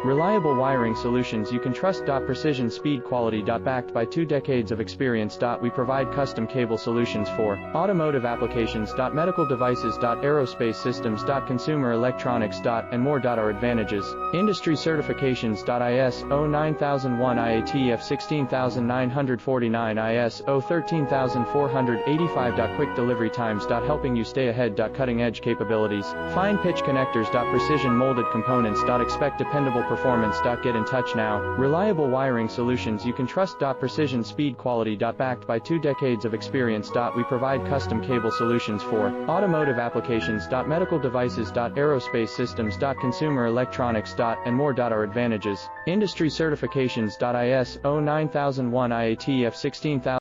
Reliable wiring solutions you can trust. Precision speed quality. Backed by 2 decades of experience. We provide custom cable solutions for automotive applications. Medical devices. Aerospace systems. Consumer electronics. And more. Our advantages: industry certifications. ISO 9001, IATF 16949, ISO 13485. Quick delivery times. Helping you stay ahead. Cutting edge capabilities. Fine pitch connectors. Precision molded components. Expect dependable performance. Get in touch now. Reliable wiring solutions you can trust. Precision speed quality. Backed by 2 decades of experience. We provide custom cable solutions for automotive applications. Medical devices. Aerospace systems. Consumer electronics. And more. Our advantages: industry certifications. ISO 9001, IATF 16000.